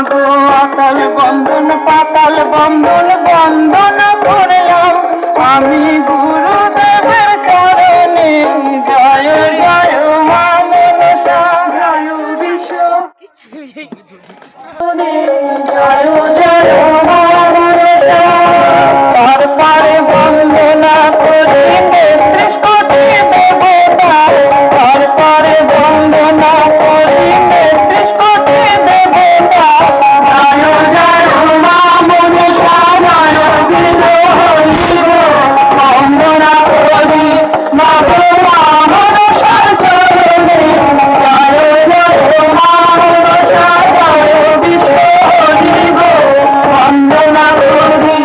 মাগো আকাল বন্ধন পাতাল বন্ধন বন্ধন করলাম আমি গুরুদেবের কারণে। জয় জয় মা মনসা জয় বিশ্ব জয় জয় মা মনসা। তারপরে বন্দনা করি নেত্রী দেবতা, তারপরে বন্দনা করি নেত্রী দেবতা। জয় জয় মা মনসা জয় বিষ্ণু বন্দনা করি মা মনসার চরণে। জয় জয় মা মনসা জয় বিষ্ণু বন্দনা করি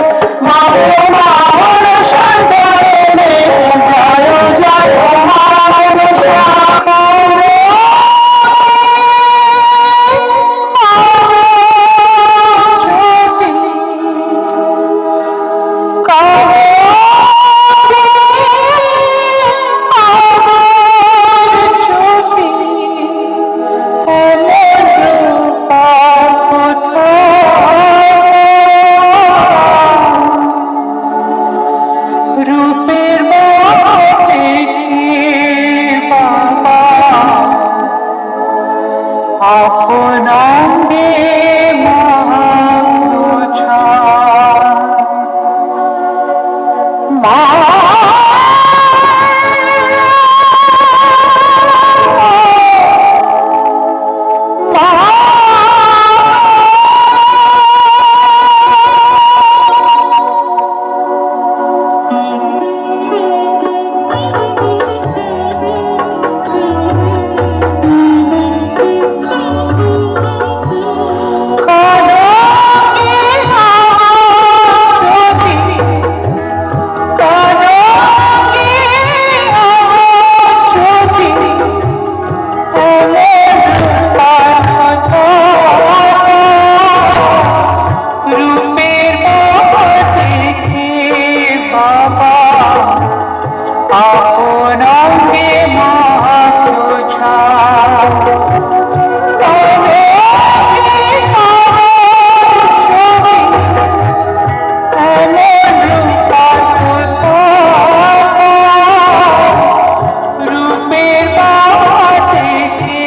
মা মনসার চরণে। জয় জয় মা মনসা। রূপের মধ্যে বাবা আপনাঙ্গে মহাপ্রছা মা আপনাঙ্গে মহাপ্রছা রূপের থেকে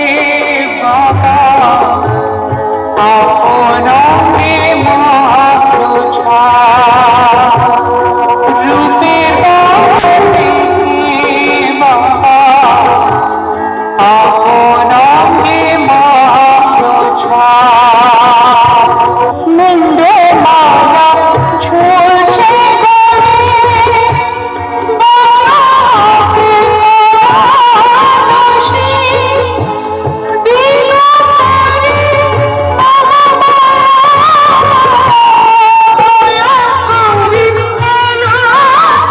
বাবা আপনাঙ্গে মহাপ্রছা রূপের আপনাঙ্গে মহাপ্রছা মুন্ডে মালা ঝুলছে গলে বাঁচাকে দোষী দিল করে দয়া করি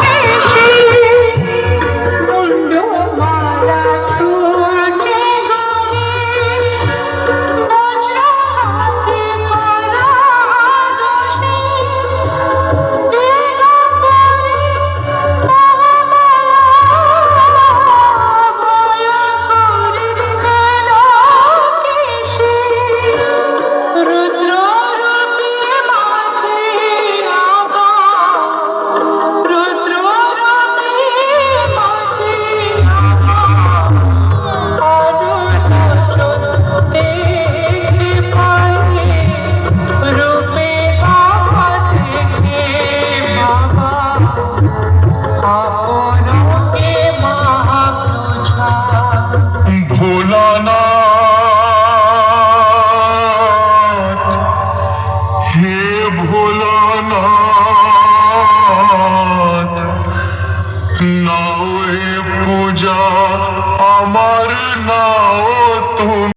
কেশী মুন্ড মালা ঝুলছে গলে বাঁচাকে করা দোষী দিল করে দয়া করি কেশী রুদ্র রূপে মাঝে রুদ্র রূপে মাঝে দেখতে পাই রূপে বাবা থেকে বাবা আপনাঙ্গে মহাপ্রছা ভোলানাথ হে ভোলানাথ নাও এ পূজা